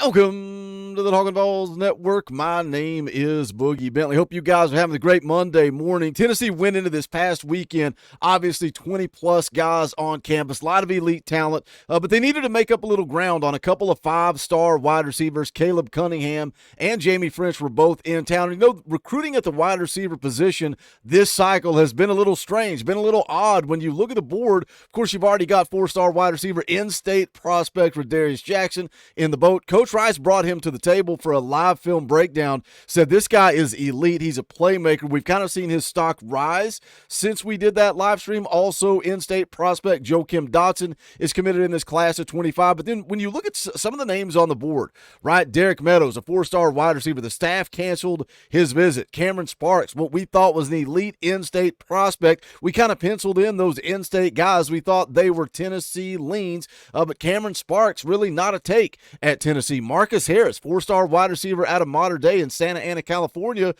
Welcome to the Talkin VAWLS Network. My name is Boogie Bentley. Hope you guys are having a great Monday morning. Tennessee went into this past weekend, obviously 20-plus guys on campus, a lot of elite talent, but they needed to make up a little ground on a couple of five-star wide receivers. Caleb Cunningham and Jamie French were both in town. You know, recruiting at the wide receiver position this cycle has been a little strange, been a little odd. When you look at the board, of course, you've already got four-star wide receiver in-state prospect Darius Jackson in the boat. Coach Rice brought him to the table for a live film breakdown, said this guy is elite. He's a playmaker. We've kind of seen his stock rise since we did that live stream. Also, in-state prospect Joakim Dotson is committed in this class of 25. But then when you look at some of the names on the board, right? Derek Meadows, a four-star wide receiver. The staff canceled his visit. Cameron Sparks, what we thought was an elite in-state prospect. We kind of penciled in those in-state guys. We thought they were Tennessee leans, but Cameron Sparks really not a take at Tennessee. Marcus Harris, four-star wide receiver out of Modern Day in Santa Ana, California,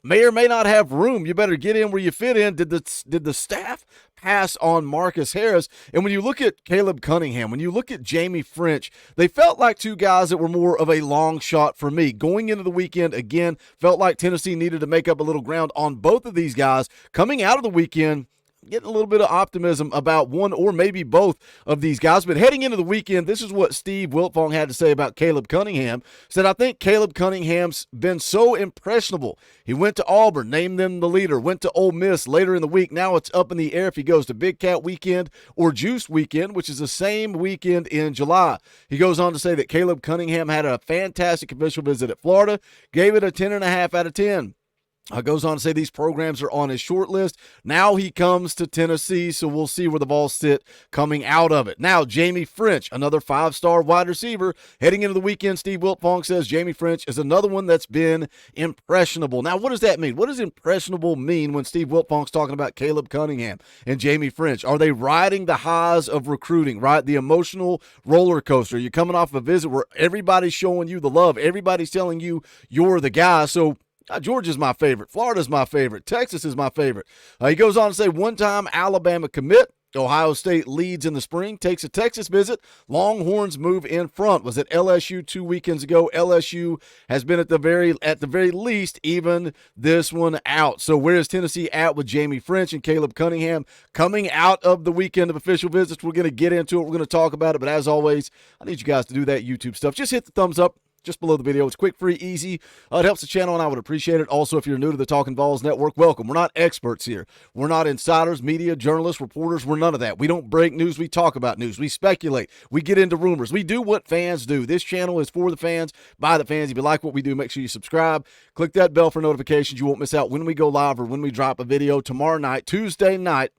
may or may not have room. You better get in where you fit in. Did the staff pass on Marcus Harris? And when you look at Caleb Cunningham, when you look at Jamie French, they felt like two guys that were more of a long shot for me. Going into the weekend, again, felt like Tennessee needed to make up a little ground on both of these guys. Coming out of the weekend, getting a little bit of optimism about one or maybe both of these guys. But heading into the weekend, this is what Steve Wiltfong had to say about Caleb Cunningham. Said, I think Caleb Cunningham's been so impressionable. He went to Auburn, named them the leader, went to Ole Miss later in the week. Now it's up in the air if he goes to Big Cat Weekend or Juice Weekend, which is the same weekend in July. He goes on to say that Caleb Cunningham had a fantastic official visit at Florida, gave it a 10.5 out of 10. Goes on to say these programs are on his short list. Now he comes to Tennessee, so we'll see where the Vols sit coming out of it. Now, Jamie French, another five-star wide receiver. Heading into the weekend, Steve Wiltfong says Jamie French is another one that's been impressionable. Now, what does that mean? What does impressionable mean when Steve Wiltfong's talking about Caleb Cunningham and Jamie French? Are they riding the highs of recruiting, right? The emotional roller coaster. You're coming off a visit where everybody's showing you the love. Everybody's telling you you're the guy. So Georgia's my favorite. Florida's my favorite. Texas is my favorite. He goes on to say one-time Alabama commit. Ohio State leads in the spring, takes a Texas visit. Longhorns move in front. Was at LSU 2 weekends ago. LSU has been at the very least even this one out. So where is Tennessee at with Jamie French and Caleb Cunningham coming out of the weekend of official visits? We're going to get into it. We're going to talk about it. But as always, I need you guys to do that YouTube stuff. Just hit the thumbs up just below the video. It's quick, free, easy. It helps the channel, and I would appreciate it. Also, if you're new to the Talkin VAWLS Network, welcome. We're not experts here. We're not insiders, media, journalists, reporters. We're none of that. We don't break news. We talk about news. We speculate. We get into rumors. We do what fans do. This channel is for the fans, by the fans. If you like what we do, make sure you subscribe. Click that bell for notifications. You won't miss out when we go live or when we drop a video. Tomorrow night, Tuesday night,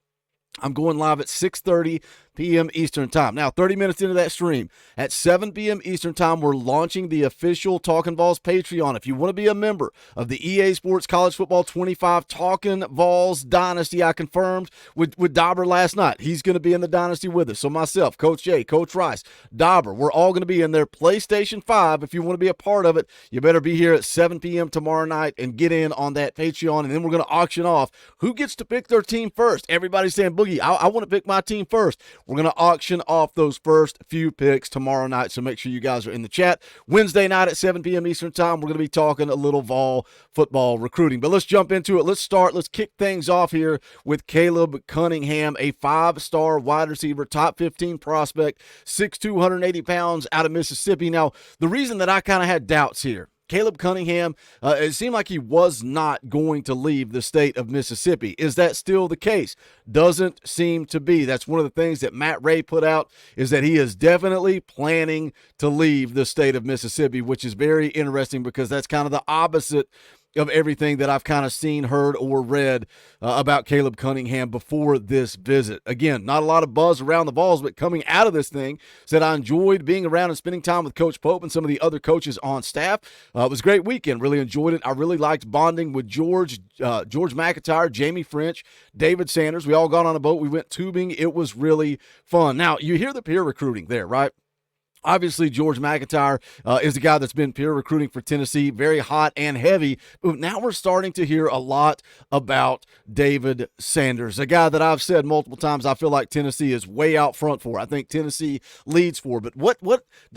I'm going live at 6:30 p.m. Eastern Time. Now, 30 minutes into that stream, at 7 p.m. Eastern Time, we're launching the official Talkin VAWLS Patreon. If you want to be a member of the EA Sports College Football 25 Talkin VAWLS Dynasty, I confirmed with Dauber last night. He's going to be in the Dynasty with us. So myself, Coach Jay, Coach Rice, Dauber, we're all going to be in there. PlayStation 5, if you want to be a part of it, you better be here at 7 p.m. tomorrow night and get in on that Patreon. And then we're going to auction off who gets to pick their team first. Everybody's saying, Boogie, I want to pick my team first. We're going to auction off those first few picks tomorrow night, so make sure you guys are in the chat. Wednesday night at 7 p.m. Eastern Time, we're going to be talking a little Vol football recruiting. But let's jump into it. Let's kick things off here with Caleb Cunningham, a five-star wide receiver, top 15 prospect, 6'2", 180 pounds out of Mississippi. Now, the reason that I kind of had doubts here, Caleb Cunningham, it seemed like he was not going to leave the state of Mississippi. Is that still the case? Doesn't seem to be. That's one of the things that Matt Ray put out, is that he is definitely planning to leave the state of Mississippi, which is very interesting because that's kind of the opposite of everything that I've kind of seen, heard, or read about Caleb Cunningham before this visit. Again, not a lot of buzz around the Vols, but coming out of this thing, said I enjoyed being around and spending time with Coach Pope and some of the other coaches on staff. It was a great weekend. Really enjoyed it. I really liked bonding with George McIntyre, Jamie French, David Sanders. We all got on a boat. We went tubing. It was really fun. Now, you hear the peer recruiting there, right? Obviously, George McIntyre is the guy that's been peer recruiting for Tennessee, very hot and heavy. But now we're starting to hear a lot about David Sanders, a guy that I've said multiple times I feel like Tennessee is way out front for. I think Tennessee leads for. But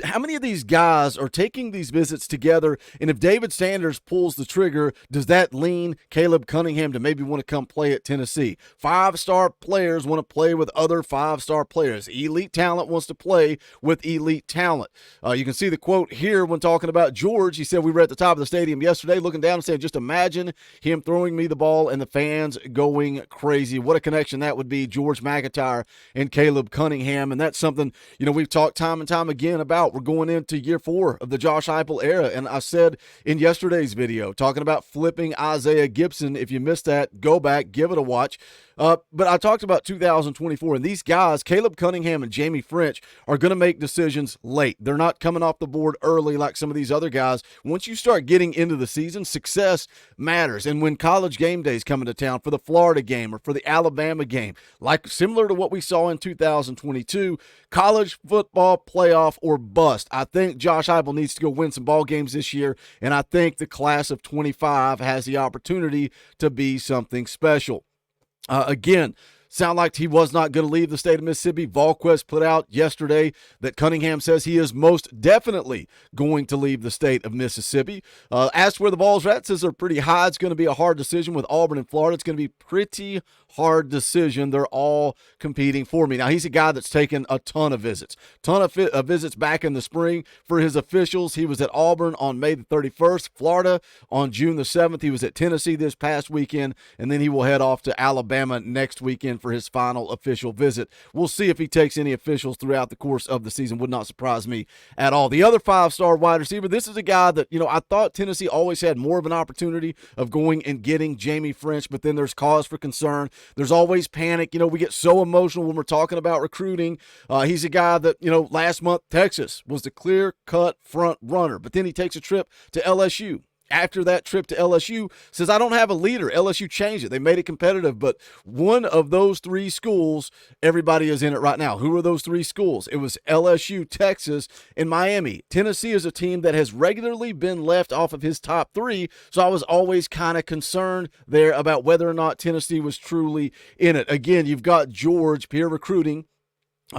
how many of these guys are taking these visits together? And if David Sanders pulls the trigger, does that lean Caleb Cunningham to maybe want to come play at Tennessee? 5-star players want to play with other 5-star players. Elite talent wants to play with elite talent. You can see the quote here when talking about George. He said, we were at the top of the stadium yesterday looking down and saying, just imagine him throwing me the ball and the fans going crazy. What a connection that would be, George McIntyre and Caleb Cunningham. And that's something, we've talked time and time again about. We're going into year 4 of the Josh Heupel era. And I said in yesterday's video, talking about flipping Isaiah Gibson, if you missed that, go back, give it a watch. But I talked about 2024, and these guys, Caleb Cunningham and Jamie French, are going to make decisions late. They're not coming off the board early like some of these other guys. Once you start getting into the season, success matters. And when college game days come into town for the Florida game or for the Alabama game, like similar to what we saw in 2022, college football playoff or bust. I think Josh Heupel needs to go win some ball games this year, and I think the class of 25 has the opportunity to be something special. Again, sound like he was not going to leave the state of Mississippi. VolQuest put out yesterday that Cunningham says he is most definitely going to leave the state of Mississippi. Asked where the Vols are at, says they're pretty high. It's going to be a hard decision with Auburn and Florida. It's going to be pretty hard decision. They're all competing for me. Now, he's a guy that's taken a ton of visits. Visits back in the spring for his officials. He was at Auburn on May the 31st, Florida on June the 7th. He was at Tennessee this past weekend, and then he will head off to Alabama next weekend for his final official visit. We'll see if he takes any officials throughout the course of the season. Would not surprise me at all. The other 5-star wide receiver, this is a guy that, I thought Tennessee always had more of an opportunity of going and getting Jamie French, but then there's cause for concern. There's always panic. We get so emotional when we're talking about recruiting. He's a guy that, last month Texas was the clear-cut front runner, but then he takes a trip to LSU. After that trip to LSU, says, I don't have a leader. LSU changed it. They made it competitive, but one of those 3 schools, everybody is in it right now. Who are those 3 schools? It was LSU, Texas, and Miami. Tennessee is a team that has regularly been left off of his top 3, so I was always kind of concerned there about whether or not Tennessee was truly in it. Again, you've got George peer recruiting.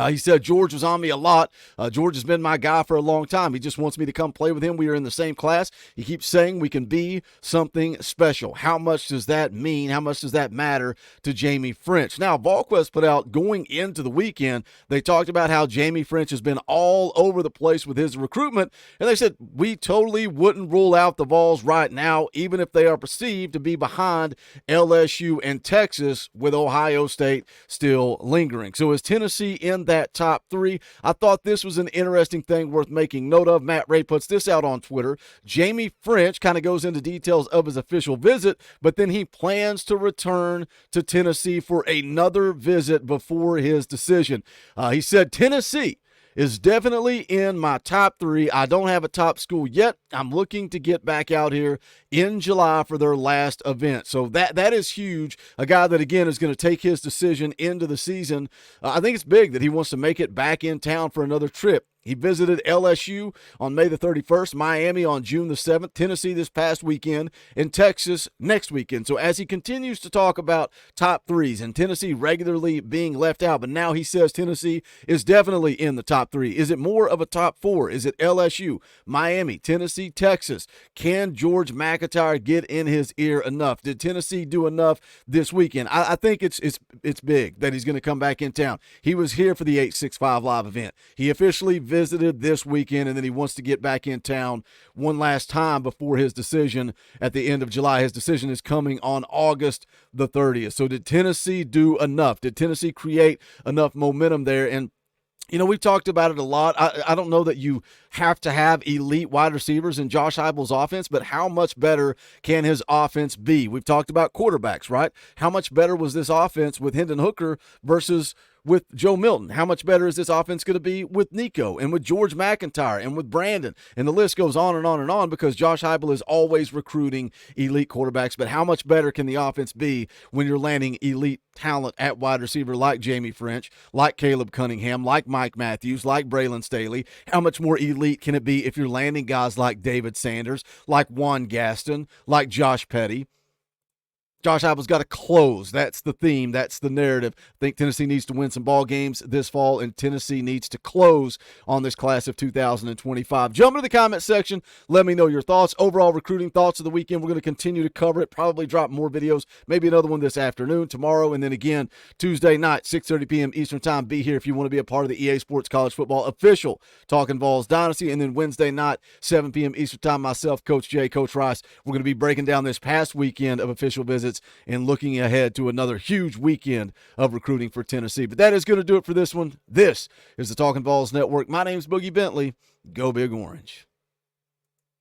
He said, George was on me a lot. George has been my guy for a long time. He just wants me to come play with him. We are in the same class. He keeps saying we can be something special. How much does that mean? How much does that matter to Jamie French? Now, VolQuest put out going into the weekend, they talked about how Jamie French has been all over the place with his recruitment, and they said, we totally wouldn't rule out the Vols right now, even if they are perceived to be behind LSU and Texas, with Ohio State still lingering. So is Tennessee in that top 3? I thought this was an interesting thing worth making note of. Matt Ray puts this out on Twitter. Jamie French kind of goes into details of his official visit, but then he plans to return to Tennessee for another visit before his decision. He said, Tennessee is definitely in my top 3. I don't have a top school yet. I'm looking to get back out here in July for their last event. So that is huge. A guy that, again, is going to take his decision into the season. I think it's big that he wants to make it back in town for another trip. He visited LSU on May the 31st, Miami on June the 7th, Tennessee this past weekend, and Texas next weekend. So as he continues to talk about top 3s and Tennessee regularly being left out, but now he says Tennessee is definitely in the top 3. Is it more of a top 4? Is it LSU, Miami, Tennessee, Texas? Can George McIntyre get in his ear enough? Did Tennessee do enough this weekend? I think it's big that he's going to come back in town. He was here for the 865 Live event. He officially visited this weekend, and then he wants to get back in town one last time before his decision at the end of July. His decision is coming on August the 30th. So did Tennessee do enough? Did Tennessee create enough momentum there? And we've talked about it a lot. I don't know that you have to have elite wide receivers in Josh Heupel's offense, but how much better can his offense be? We've talked about quarterbacks, right? How much better was this offense with Hendon Hooker versus with Joe Milton? How much better is this offense going to be with Nico and with George McIntyre and with Brandon? And the list goes on and on and on, because Josh Heupel is always recruiting elite quarterbacks. But how much better can the offense be when you're landing elite talent at wide receiver like Jamie French, like Caleb Cunningham, like Mike Matthews, like Braylon Staley? How much more elite can it be if you're landing guys like David Sanders, like Juan Gaston, like Josh Petty? Josh Heupel's got to close. That's the theme. That's the narrative. I think Tennessee needs to win some ball games this fall, and Tennessee needs to close on this class of 2025. Jump into the comment section. Let me know your thoughts. Overall recruiting thoughts of the weekend. We're going to continue to cover it. Probably drop more videos. Maybe another one this afternoon, tomorrow, and then again Tuesday night, 6:30 p.m. Eastern Time. Be here if you want to be a part of the EA Sports College Football official Talkin VAWLS Dynasty. And then Wednesday night, 7 p.m. Eastern Time, myself, Coach Jay, Coach Rice, we're going to be breaking down this past weekend of official visits and looking ahead to another huge weekend of recruiting for Tennessee. But that is going to do it for this one. This is the Talkin VAWLS Network. My name's Boogie Bentley. Go Big Orange.